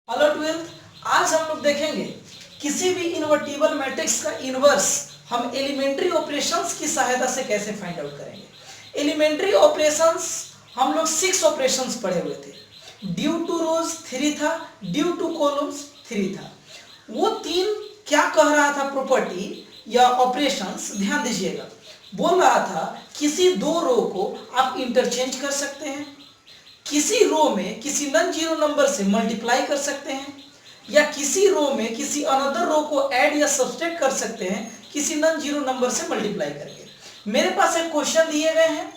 Hello twelfth, आज हम लोग देखेंगे किसी भी इन्वर्टिबल मैट्रिक्स का इनवर्स हम एलिमेंट्री ऑपरेशंस की सहायता से कैसे फाइंड आउट करेंगे। एलिमेंट्री ऑपरेशंस हम लोग 6 ऑपरेशंस पढ़े हुए थे। ड्यू टू रोज 3 था, ड्यू टू कॉलम्स 3 था। वो 3 क्या कह रहा था प्रॉपर्टी या ऑपरेशंस, ध्यान दीजिएगा। बोल रहा था किसी दो रो को आप इंटरचेंज कर सकते हैं, किसी रो में किसी नॉन जीरो नंबर से मल्टीप्लाई कर सकते हैं, या किसी रो में किसी अनदर रो को ऐड या सब्सट्रैक्ट कर सकते हैं किसी नॉन जीरो नंबर से मल्टीप्लाई करके। मेरे पास एक क्वेश्चन दिए गए हैं,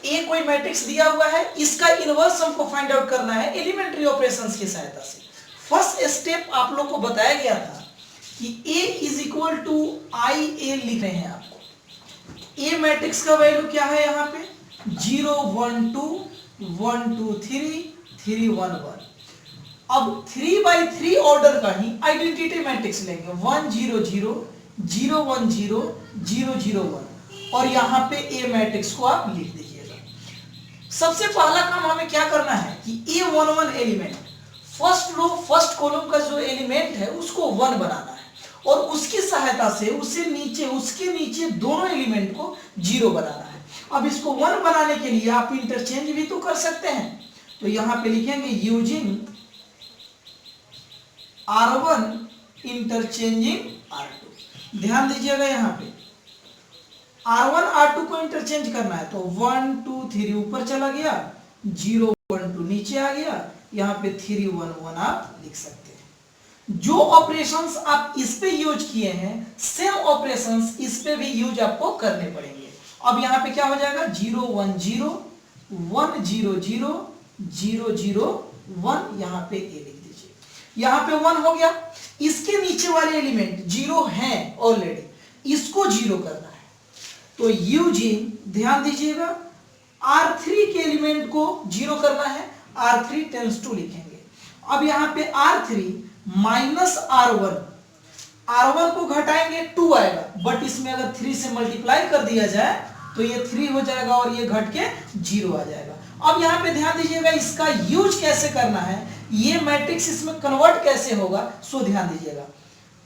ए कोई मैट्रिक्स दिया हुआ है, इसका इनवर्स हमको फाइंड आउट करना है एलिमेंट्री ऑपरेशंस की सहायता से। फर्स्ट स्टेप आप लोग को बताया गया था कि ए इज इक्वल टू आई ए लिख रहे हैं आपको। ए मैट्रिक्स का वैल्यू क्या है यहाँ पे 0 1 2 1 2 3 3 1 1। अब 3/3 ऑर्डर का ही आइडेंटिटी मैट्रिक्स लेंगे 1 0 0 0 1 0 0 0 1 और यहाँ पे ए मैट्रिक्स को आप लिख दीजिएगा। सबसे पहला काम हमें क्या करना है कि A11 element first row first column का जो एलिमेंट है उसको 1 बनाना है और उसकी सहायता से उसके नीचे दोनों एलिमेंट को 0 बनाना है। अब इसको 1 बनाने के लिए आप इंटरचेंज भी तो कर सकते हैं, तो यहां पे लिखेंगे यूजिंग R1 इंटरचेंजिंग R2। ध्यान दीजिएगा यहाँ पे R1 R2 को इंटरचेंज करना है तो 1 2 3 ऊपर चला गया, 0 1 2 नीचे आ गया, यहाँ पे 3 1 1 आप लिख सकते हैं। जो ऑपरेशंस आप इस पे यूज किए हैं सेम ऑपरेशंस इस पे भी यूज आपको करने पड़ेंगे। अब यहाँ पे क्या हो जाएगा 0 1 0 1 0 0 0 0 1, यहाँ पे ए लिख दीजिए। यहाँ पे 1 हो गया, इसके नीचे वाले एलिमेंट 0 हैं ऑलरेडी, इसको 0 करना है तो यूजिंग, ध्यान दीजिएगा, R3 के एलिमेंट को 0 करना है, R3 टेंस टू लिखेंगे। अब यहाँ पे R3 माइनस R1 को घटाएंगे 2 आएगा, बट इसमें अगर 3 से मल्टीप्लाई कर दिया जाए तो ये 3 हो जाएगा और ये घट के 0 आ जाएगा। अब यहाँ पे ध्यान दीजिएगा इसका यूज कैसे करना है, ये मैट्रिक्स इसमें कन्वर्ट कैसे होगा, सो ध्यान दीजिएगा।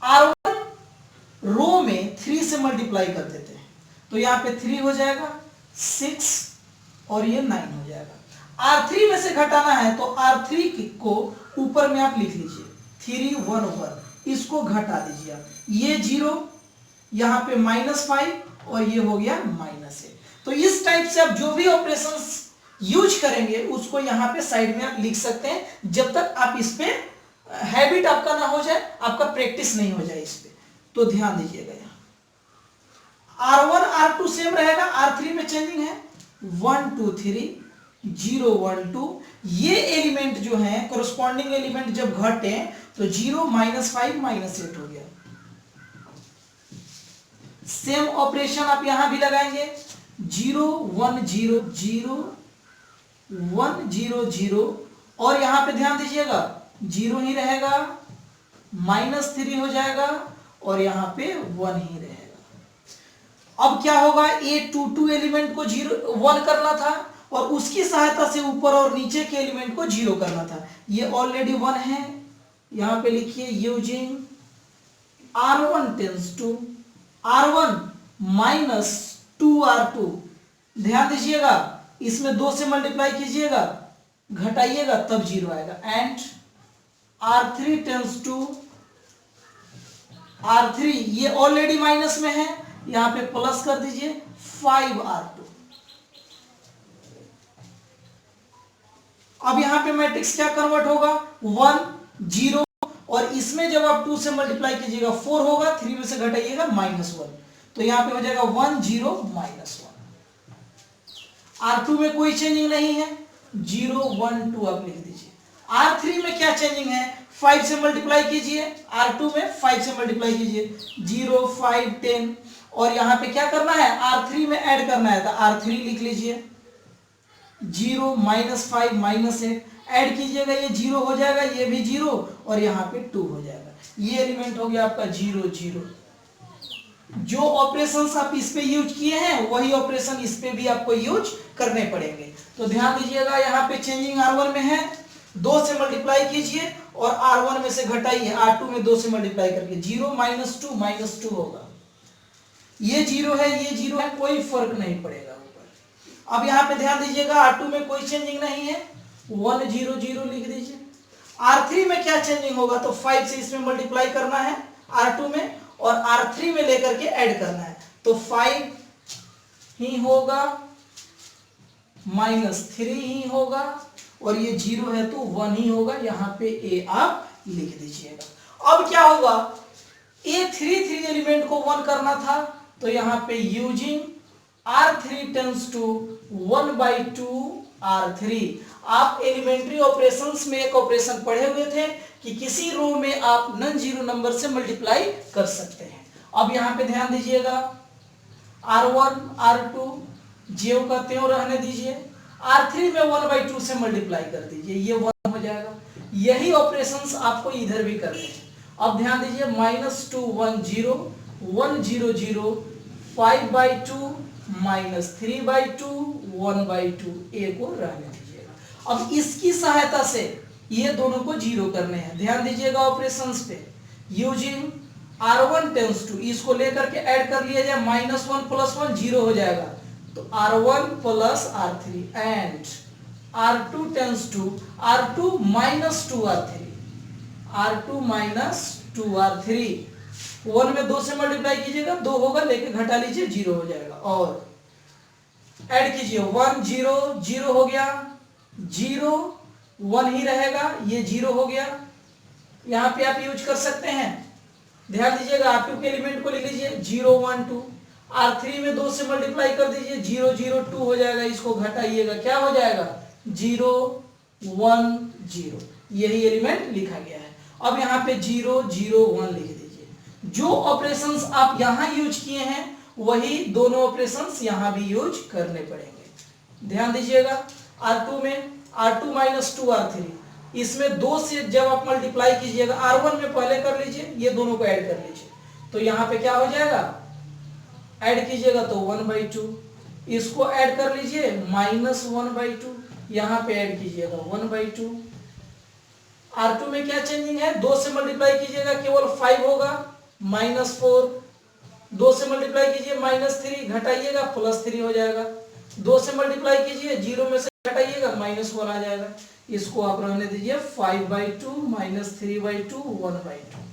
R1 रो में 3 से मल्टीप्लाई कर देते हैं तो यहाँ पे 3 हो जाएगा 6 और ये 9 हो जाएगा। R3 में से घटाना है तो R3 को ऊपर में आप लिख लीजिए 3 1 1, इसको घटा दीजिए आप, ये 0 यहाँ पे -5 और ये हो गया -8। तो इस टाइप से आप जो भी ऑपरेशंस यूज करेंगे उसको यहाँ पे साइड में आप लिख सकते हैं, जब तक आप इस पे हैबिट आपका ना हो जाए, आपका प्रैक्टिस नहीं हो जाए इस पे। तो ध्यान दीजिएगा यहाँ R1 R2 सेम रहेगा, R3 में चेंजिंग है 1 2 3 0 1 2। ये एलिमेंट जो है कोरस्पॉन्डिंग एलिमेंट जब घटे तो 0 -5 -8 हो गया। सेम ऑपरेशन आप यहां भी लगाएंगे 0 1 0 0 1 0 0 और यहां पे ध्यान दीजिएगा 0 ही रहेगा, -3 हो जाएगा और यहां पे 1 ही रहेगा। अब क्या होगा, A22 एलिमेंट को 1 करना था और उसकी सहायता से ऊपर और नीचे के एलिमेंट को 0 करना था, ये ऑलरेडी 1 है। यहां पे लिखिए using R1 tense to R1 minus 2R2। ध्यान दीजिएगा इसमें 2 से मल्टीप्लाई कीजिएगा, घटाइएगा तब 0 आएगा, and R3 tense to R3, ये ऑलरेडी माइनस में है, यहां पे प्लस कर दीजिए 5R2। अब यहां पे मैट्रिक्स क्या कन्वर्ट होगा 1 0 और इसमें जब आप 2 से मल्टीप्लाई कीजिएगा 4 होगा, 3 में से घटाइएगा -1, तो यहां पे हो जाएगा 1 0 -1। R2 में कोई चेंजिंग नहीं है, 0 1 2 आप लिख दीजिए। R3 में क्या चेंजिंग है, 5 से मल्टीप्लाई कीजिए, R2 में 5 से मल्टीप्लाई कीजिए 0 5 10 और यहां पे क्या करना है R3 में ऐड करना है तो R3 लिख लीजिए 0 -5 -8 ऐड कीजिएगा, ये 0 हो जाएगा, ये भी 0 और यहाँ पे 2 हो जाएगा। ये एलिमेंट हो गया आपका 0 0। जो ऑपरेशंस आप इस पे यूज किए हैं वही ऑपरेशन इस पे भी आपको यूज करने पड़ेंगे। तो ध्यान दीजिएगा यहाँ पे चेंजिंग R1 में है 2 से मल्टीप्लाई कीजिए और R1 में से घटाइए, R2 में 2 से मल्टीप्लाई करके 0 माइनस टू होगा। ये 0 है, ये 0 है, कोई फर्क नहीं पड़ेगा ऊपर। अब यहाँ पे ध्यान दीजिएगा R2 में कोई चेंजिंग नहीं है, 1 0 0 लिख दीजिए। R3 में क्या चेंजिंग होगा, तो 5 से इसमें मल्टीप्लाई करना है R2 में और R3 में लेकर के ऐड करना है, तो 5 ही होगा -3 ही होगा और ये 0 है तो 1 ही होगा। यहाँ पे A आप लिख दीजिएगा। अब क्या होगा, A3 एलिमेंट को 1 करना था तो यहाँ पे using R3 tense to 1/2 R3। आप एलिमेंट्री ऑपरेशंस में एक ऑपरेशन पढ़े हुए थे कि किसी रो में आप नॉन जीरो नंबर से मल्टीप्लाई कर सकते हैं। अब यहाँ पे ध्यान दीजिएगा, R1 R2 ज्यों का त्यों रहने दीजिए, R3 में 1/2 से मल्टीप्लाई कर दीजिए, ये 1 हो जाएगा। यही ऑपरेशंस आपको इधर भी करने हैं। अब ध्यान दीजिए, -2 1 0 1 0 0 5/2 -3/2 1/2 A को रहने दीजिएगा। अब इसकी सहायता से ये दोनों को 0 करने हैं। ध्यान दीजिएगा ऑपरेशंस पे, यूजिंग R1 टेंस टू, इसको लेकर के ऐड कर लिया जाए, -1 + 1 0 हो जाएगा, तो R1 + R3 and R2 tense to R2 - 2R3, R2 - 2R3। 1 में 2 से मल्टीप्लाई कीजिएगा, 2 होगा, लेके घटा लीजिए, 0 हो जाएगा। और ऐड कीजिए, 1 0 0 हो गया, 0 1 ही रहेगा, ये 0 हो गया। यहाँ पे आप यूज कर सकते हैं, ध्यान दीजिएगा, R2 के एलिमेंट को लिख लीजिए 0 1 2, R3 में 2 से मल्टीप्लाई कर दीजिए, 0 0 2 हो जाएगा, इसको घटाइएगा, क्या हो जाएगा, 0 1 0, यही एलिमेंट लिखा गया है। अब यहाँ पे 0 0 1 लिख दीजिए। जो ऑपरेशंस आप यहाँ यूज किए हैं वही दोनों ऑपरेशंस यहाँ भी यूज करने पड़ेंगे। ध्यान दीजिएगा, R2 में R2 - 2 R3, इसमें 2 से जब आप मल्टीप्लाई कीजिएगा, R1 में पहले कर लीजिए, ये दोनों को ऐड कर लीजिए, तो यहाँ पे क्या हो जाएगा, ऐड कीजिएगा तो 1/2, इसको ऐड कर लीजिए -1/2, यहाँ पे ऐड कीजिएगा 1/2। R2 में क्या चेंजिंग है, 2 से मल्टीप्लाई कीजिएगा केवल 5 होगा, -4, 2 से मल्टीप्लाई कीजिए -3, घटाइएगा +3 हो जाएगा, 2 से मल्टीप्लाई कीजिए, 0 में से घटाइएगा -1 आ जाएगा, इसको आप रहने दीजिए 5/2 -3/2 1/2।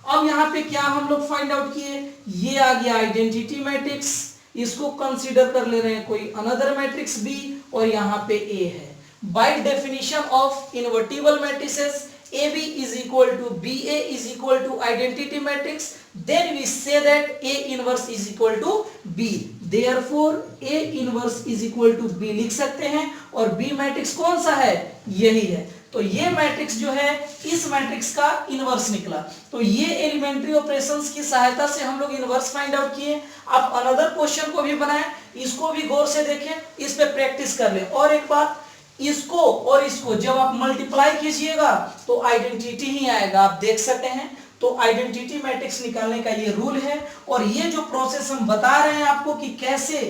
अब यहाँ पे क्या हम लोग फाइंड आउट किए, ये आ गया आइडेंटिटी मैट्रिक्स, इसको कंसीडर कर ले रहे हैं कोई अनदर मैट्रिक्स B और यहाँ पे A है। By definition of invertible matrices AB is equal to BA is equal to identity matrix, then we say that A inverse is equal to B, therefore A inverse is equal to B लिख सकते हैं। और B matrix कौन सा है, यही है, तो ये मैट्रिक्स जो है इस मैट्रिक्स का इनवर्स निकला। तो ये एलिमेंट्री ऑपरेशंस की सहायता से हम लोग इनवर्स फाइंड आउट किए। आप अनदर क्वेश्चन को भी बनाएं, इसको भी गौर से देखें, इस पे प्रैक्टिस कर लें। और एक बात, इसको और इसको जब आप मल्टीप्लाई कीजिएगा तो आइडेंटिटी ही आएगा, आप देख सकते हैं। तो आइडेंटिटी मैट्रिक्स निकालने का ये रूल है। और ये जो प्रोसेस हम बता रहे हैं आपको कि कैसे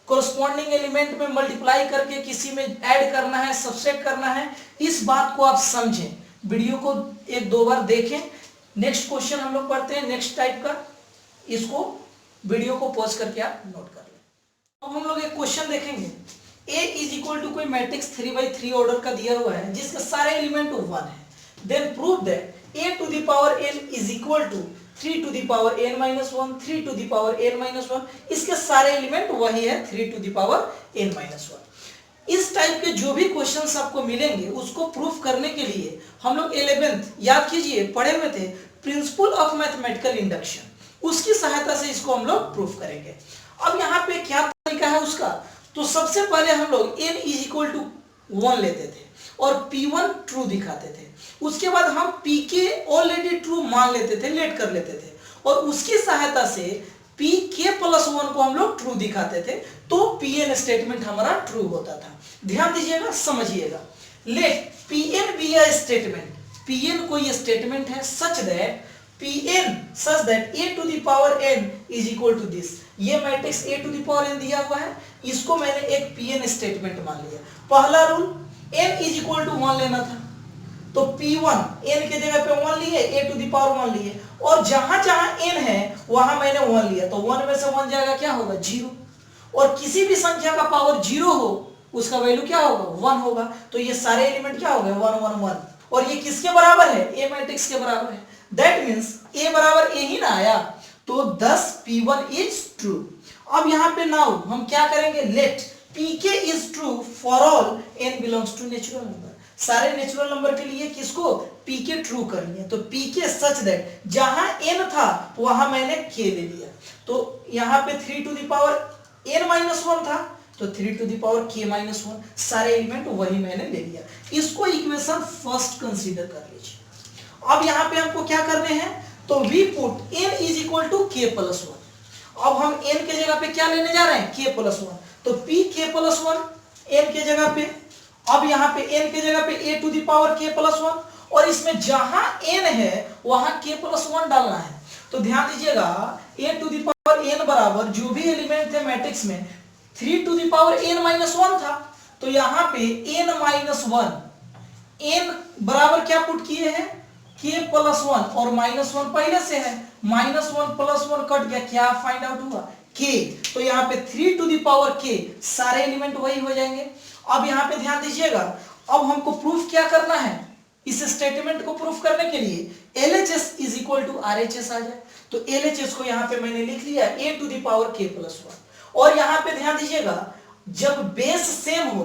कोरस्पॉन्डिंग एलिमेंट में मल्टीप्लाई करके किसी में ऐड करना है, सबट्रैक्ट करना है, इस बात को आप समझें। वीडियो को 1-2 बार देखें। नेक्स्ट क्वेश्चन हम लोग पढ़ते हैं, नेक्स्ट टाइप का, इसको वीडियो को पॉज करके आप नोट कर लें। अब हम लोग एक क्वेश्चन देखेंगे। A इज इक्वल टू कोई मैट्रिक्स 3/3 ऑर्डर का दिया हुआ है जिसके सारे एलिमेंट 1 है। Then prove that A to the power n is equal to 3 to the power n - 1 3 to the power n - 1, इसके सारे एलिमेंट वही है 3 टू द पावर n - 1। इस टाइप के जो भी क्वेश्चंस आपको मिलेंगे उसको प्रूफ करने के लिए हम लोग 11th याद कीजिए पढ़े हुए थे, प्रिंसिपल ऑफ मैथमेटिकल इंडक्शन, उसकी सहायता से इसको हम लोग प्रूफ करेंगे। अब यहाँ पे क्या तरीका है उसका, तो सबसे पहले हम लोग n इज इक्वल टू 1 लेते थे और P1 ट्रू दिखाते थे। उसके बाद हम Pk ऑलरेडी ट्रू मान लेते थे, लेट कर लेते थे, और उसकी सहायता से Pk + 1 को हम लोग ट्रू दिखाते थे, तो Pn स्टेटमेंट हमारा ट्रू होता था। ध्यान दीजिएगा, समझिएगा। Let Pn be a statement, Pn कोई स्टेटमेंट है such that A to the power n is equal to this. ये matrix A to the power n दिया हुआ है, इसको मैंने एक Pn स्टेटमेंट मान लिया। पहला rule, n is equal to 1 लेना था, तो P1 n के जगह पे 1 लिए, a टू द पावर 1 लिए, और जहां जहां n है वहां मैंने 1 लिया, तो 1 में से 1 जाएगा क्या होगा 0, और किसी भी संख्या का पावर 0 हो उसका वैल्यू क्या होगा 1 होगा, तो ये सारे एलिमेंट क्या हो गए 1 1 1, और ये किसके बराबर है a मैट्रिक्स के बराबर है, दैट मींस a बराबर a ही ना आया, तो 10 P1 इज ट्रू। अब यहाँ पे नाउ हम क्या करेंगे, let Pk is true for all n belongs to natural number, सारे नेचुरल नंबर के लिए किसको Pk ट्रू करनी है, तो Pk सच दैट जहां n था वहां मैंने k ले लिया, तो यहाँ पे 3 to the power n minus 1 था, तो 3 to the power k minus 1, सारे एलिमेंट वही मैंने ले लिया, इसको इक्वेशन फर्स्ट कंसीडर कर लीजिए। अब यहाँ पे हमको क्या करने हैं, तो we put n is equal to k plus 1, अब हम n के जगह पे क्या लेने जा रहे हैं k प्लस 1, तो pk प्लस 1 n के जगह पे, अब यहाँ पे n के जगह पे a to the power k plus 1, और इसमें जहां n है वहां k प्लस 1 डालना है, तो ध्यान दीजिएगा a to the power n बराबर जो भी एलिमेंट थे मैट्रिक्स में 3 to the power n minus 1 था, तो यहाँ पे n माइनस 1 n बराबर क्या पुट किए हैं k प्लस 1, और माइनस 1 पहले से है, माइनस 1 प्लस 1 कट गया, क्या फाइंड आउट हुआ k, तो यहाँ पे 3 टू द पावर k, सारे एलिमेंट वही हो जाएंगे। अब यहाँ पे ध्यान दीजिएगा, अब हमको प्रूफ क्या करना है, इस स्टेटमेंट को प्रूफ करने के लिए LHS is equal to RHS आ जाए, तो LHS को यहाँ पे मैंने लिख लिया a to the power k plus 1, और यहाँ पे ध्यान दीजिएगा जब बेस सेम हो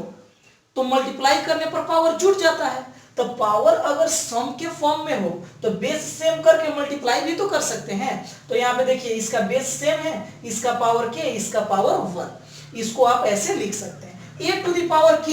तो मल्टीप्लाई करने पर पावर जुड़ जाता है, तो पावर अगर सम के फॉर्म में हो तो बेस सेम करके मल्टीप्लाई भी तो कर सकते हैं, तो यहाँ पे देखिए इसका बेस सेम है, इसका पावर k, इसका पावर 1, इसको आप ऐसे लिख सकते हैं a to the power k,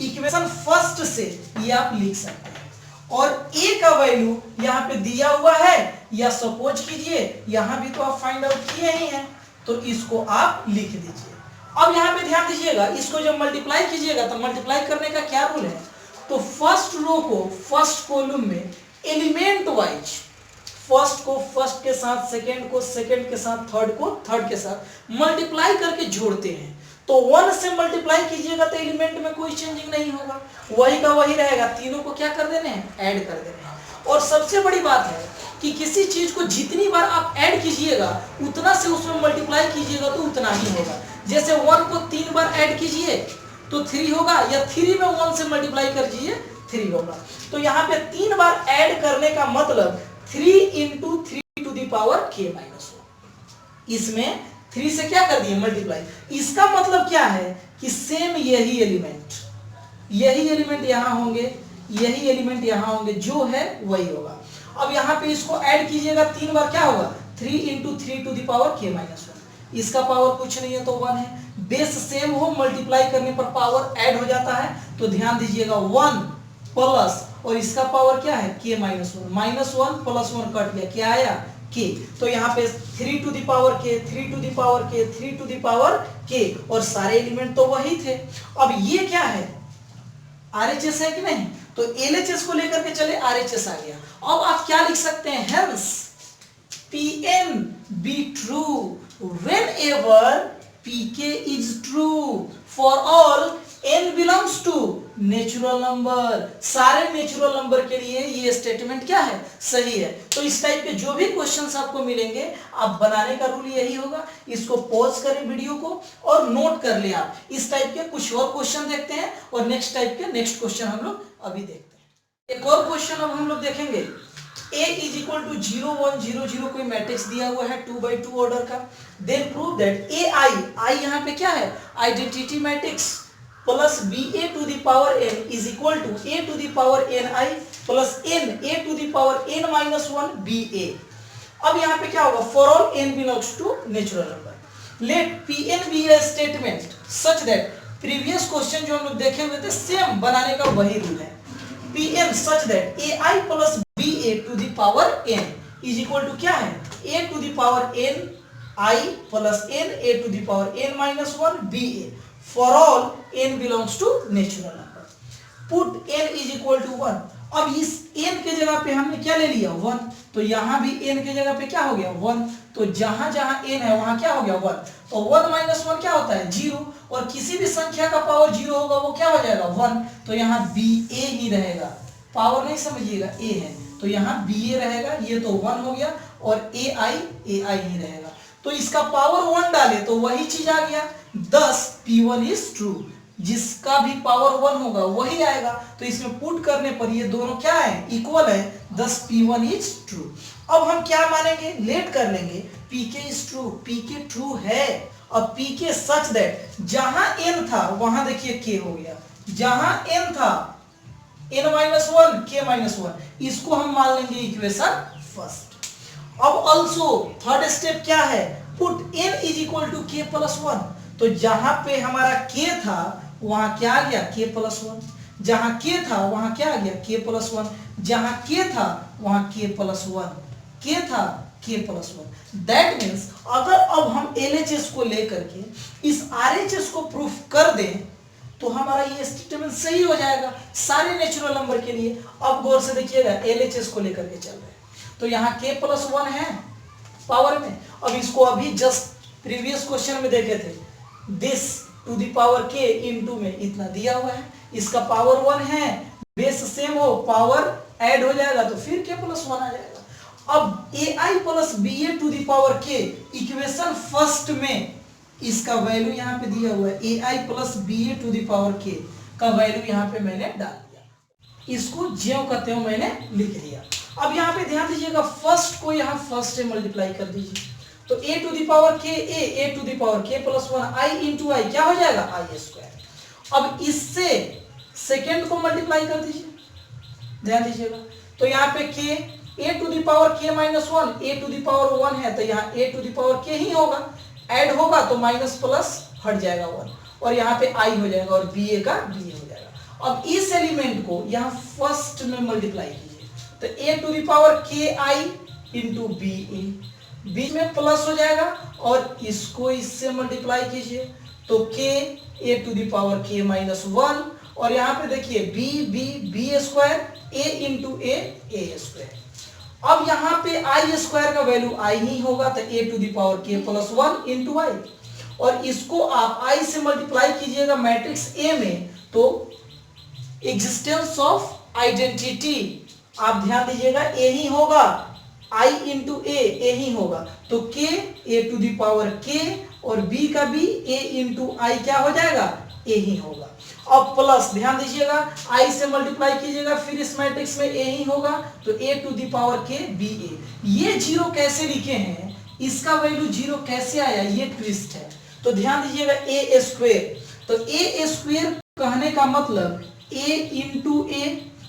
equation first से ये आप लिख सकते हैं, और a का वैल्यू यहाँ पे दिया हुआ है, या सपोज कीजिए यहाँ भी तो आप फाइंड आउट किए ही हैं, तो इसको आप लिख दीजिए। अब यहाँ पे ध्यान दीजिएगा, इसको जब मल्टीप्लाई कीजिएगा तो मल्टीप्लाई करने का क्या रूल है, तो फर्स्ट रो को फर्स्ट कॉलम में एलिमेंट वाइज, फर्स्ट को फर्स्ट के साथ, सेकंड को सेकंड के साथ, थर्ड को थर्ड के साथ मल्टीप्लाई करके जोड़ते हैं, तो 1 से मल्टीप्लाई कीजिएगा तो एलिमेंट में कोई चेंजिंग नहीं होगा, वही का वही रहेगा, तीनों को क्या कर देने हैं ऐड कर देने हैं। और सबसे बड़ी बात है कि किसी चीज को जितनी बार आप ऐड कीजिएगा उतना से उसमें मल्टीप्लाई कीजिएगा तो उतना ही होगा, जैसे 1 को 3 बार ऐड कीजिए तो 3 होगा, या 3 में 1 से मल्टीप्लाई कर दीजिए 3 होगा, तो यहाँ पे 3 बार ऐड करने का मतलब 3 into 3 to the power k minus 1, इसमें 3 से क्या कर दिए मल्टीप्लाई, इसका मतलब क्या है कि सेम यही एलिमेंट यहाँ होंगे, यही एलिमेंट यहाँ होंगे, जो है वही होगा। अब यहाँ पे इसको ऐड कीजिएगा 3 बार, क्या होगा 3 into 3 to the power k minus 1, इसका पावर कुछ नहीं है तो 1 है, बेस सेम हो मल्टीप्लाई करने पर पावर ऐड हो जाता है, तो ध्यान दीजिएगा 1 प्लस, और इसका पावर क्या है k minus 1, minus 1 plus 1 cut गया, क्या आया k, तो यहाँ पे 3 to the power k, 3 to the power k, 3 to the power k, और सारे एलिमेंट तो वही थे। अब ये क्या है RHS है कि नहीं, तो LHS को लेकर के चले, RHS आ गया। अब आप क्या लिख सकते हैं, hence Pn be true whenever Pk is true for all n belongs to natural number, सारे नेचुरल नंबर के लिए ये स्टेटमेंट क्या है सही है। तो इस टाइप के जो भी क्वेश्चंस आपको मिलेंगे आप बनाने का रूल यही होगा, इसको पॉज करें वीडियो को और नोट कर ले आप, इस टाइप के कुछ और क्वेश्चन देखते हैं और नेक्स्ट टाइप के नेक्स्ट क्वेश्चन हम लोग अभी देखते हैं। एक और क्वेश्चन अब हम लोग देखेंगे, a इज इक्वल टू 0 1 0 0 कोई मैट्रिक्स दिया हुआ है 2 by 2 ऑर्डर का, देन प्रूव दैट ai यहाँ पे क्या है identity matrix plus ba to the power n is equal to a to the power ni plus n a to the power n minus 1 ba। अब यहाँ पे क्या होगा, for all n belongs to natural number, let pn be a statement such that, previous question जो हम लोग देखे हुए थे सेम बनाने का वही रूल है, pn such that ai plus ba to the power n is equal to क्या है a to the power n I plus n a to the power n minus 1 ba for all n belongs to natural number, put n is equal to 1, अब इस n के जगह पे हमने क्या ले लिया 1, तो यहाँ भी n के जगह पे क्या हो गया 1, तो जहां जहां n है वहां क्या हो गया 1, तो 1 माइनस 1 क्या होता है 0, और किसी भी संख्या का पावर 0 होगा वो क्या हो जाएगा 1, तो यहाँ ba ही रहेगा, पावर नहीं समझिएगा a है, तो यहाँ ba रहेगा, ये तो 1 हो गया, और ai ही रहेगा, तो इसका पावर 1 डाले तो वही चीज आ गया, 10 p1 इज ट्रू, जिसका भी पावर 1 होगा वही आएगा, तो इसमें पुट करने पर ये दोनों क्या है इक्वल है, 10 p1 इज ट्रू। अब हम क्या मानेंगे, लेट कर लेंगे, pk is true, pk true है, अब pk सच दैट जहां n था वहां देखिए k हो गया, जहां n था n माइनस 1 k माइनस 1, इसको हम मान लेंगे इक्वेशन फर्स्ट। अब ऑल्सो थर्ड स्टेप क्या है, put n is equal to k plus 1, तो जहां पे हमारा k था वहां क्या आ गया k प्लस 1, जहां k था वहां क्या आ गया k प्लस 1, जहां k था वहां k प्लस 1, k था k प्लस 1, दैट मीन्स अगर अब हम LHS को लेकर के इस RHS को प्रूफ कर दें तो हमारा ये स्टेटमेंट सही हो जाएगा सारे नेचुरल नंबर के लिए। अब गौर से देखिएगा LHS को लेकर के चल रहे हैं, तो यहाँ k प्लस 1 है पावर में, अब इसको अभी जस्ट प्रीवियस क्वेश्चन में देखे थे, this to the power k into में इतना दिया हुआ है, इसका पावर 1 है, बेस सेम हो, पावर ऐड हो जाएगा तो फिर k प्लस 1 आ जाएगा। अब ai plus ba to the power k equation first में इसका वैल्यू यहाँ पे दिया हुआ है, ai plus ba to the power k का वैल्यू यहाँ पे मैंने डाल दिया, इसको ज्यों करते हो मैंने लिख दिया। अब यहाँ पे ध्यान दीजिएगा, फर्स्ट को यहाँ फर्स्ट से मल्टीप्लाई कर दीजिए, तो a to the power k a to the power k plus 1 i into I क्या हो जाएगा i स्क्वायर। अब इससे सेकेंड को मल्टीप्लाई कर दीजिए, ध्यान दीजिएगा, तो यहाँ पे k a to the power k minus 1 a to the power 1 है, तो यहाँ a to the power k ही होगा, ऐड होगा तो माइनस प्लस हट जाएगा 1, और यहाँ पे i हो जाएगा, और ba का b हो जाएगा। अब इस एलिमेंट को यहाँ फर्स्ट में मल्टीप्लाई कीजिए, तो a to the power k i into ba, बीच में प्लस हो जाएगा, और इसको इससे मल्टीप्लाई कीजिए तो k a to the power k minus 1, और यहाँ पे देखिए b square a into a square. अब यहाँ पे i स्क्वायर का वैल्यू i ही होगा, तो a to the power k plus 1 into i, और इसको आप i से मल्टीप्लाई कीजिएगा मैट्रिक्स A में, तो एग्जिस्टेंस ऑफ आइडेंटिटी आप ध्यान दीजिएगा a ही होगा, i इंटू a ही होगा, तो k a to the power k और b का भी a इंटू आई क्या हो जाएगा a ही होगा। अब प्लस ध्यान दीजिएगा, i से मल्टीप्लाई कीजिएगा फिर इस मैट्रिक्स में a ही होगा, तो a to the power k ba। ये जीरो कैसे लिखे हैं, इसका वैल्यू जीरो कैसे आया, ये ट्विस्ट है, तो ध्यान दीजिएगा a स्क्वायर, तो a स्क्वायर कहने का मतलब a इंटू a,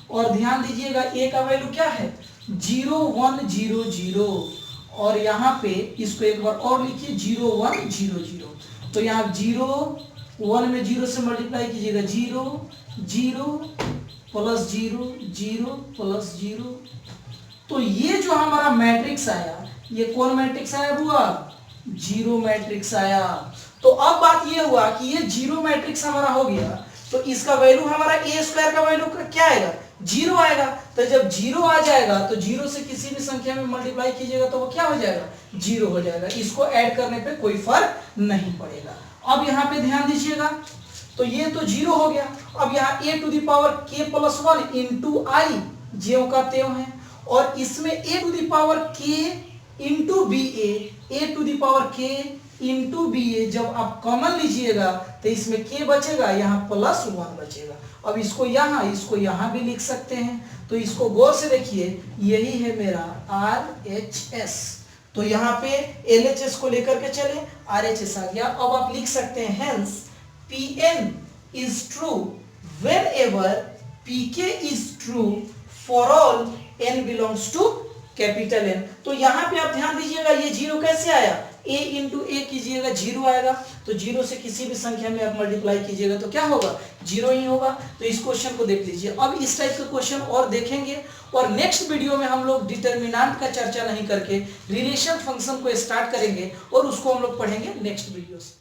और ध्यान दीजिएगा a का वैल्यू क्या है 0 1 0 0, और यहाँ पे इसको एक बार और लिखिए 0 1 0 0, तो यहाँ 0 1 में 0 से मल्टीप्लाई कीजिएगा 0 0 प्लस 0 0 प्लस 0, तो ये जो हमारा मैट्रिक्स आया ये कौन मैट्रिक्स आया बुआ, जीरो मैट्रिक्स आया। तो अब बात ये हुआ कि ये जीरो मैट्रिक्स हमारा हो गया, तो इसका वैल्यू हमारा a स्क्वायर का वैल्यू क्या आएगा जीरो आएगा, तो जब जीरो आ जाएगा तो जीरो से किसी भी संख्या में मल्टीप्लाई कीजिएगा तो वो क्या हो जाएगा जीरो हो जाएगा, इसको ऐड करने पे कोई फर्क नहीं पड़ेगा। अब यहाँ पे ध्यान दीजिएगा, तो ये तो जीरो हो गया, अब यहाँ a to the power k plus 1 into I ज्यों का त्यों है, और इसमें a to the power k into B A to the power k into B A, जब आप कॉमन लीजिएगा तो इसमें k बचेगा, यहाँ प्लस 1 बचेगा। अब इसको यहाँ भी लिख सकते हैं, तो इसको गौर से देखिए, यही है मेरा RHS, तो यहाँ पे LHS को लेकर के चले, RHS आ गया। अब आप लिख सकते हैं hence Pn is true whenever Pk is true for all n belongs to capital N। तो यहाँ पे आप ध्यान दीजिएगा, ये जीरो कैसे आया, a इंटू ए कीजिएगा जीरो आएगा, तो जीरो से किसी भी संख्या में आप मल्टीप्लाई कीजिएगा तो क्या होगा जीरो ही होगा। तो इस क्वेश्चन को देख लीजिए। अब इस टाइप का क्वेश्चन और देखेंगे, और नेक्स्ट वीडियो में हम लोग डिटर्मिनेंट का चर्चा नहीं करके रिलेशन फंक्शन को स्टार्ट करेंगे, और उसको हम लोग पढ़ेंगे नेक्स्ट वीडियो से।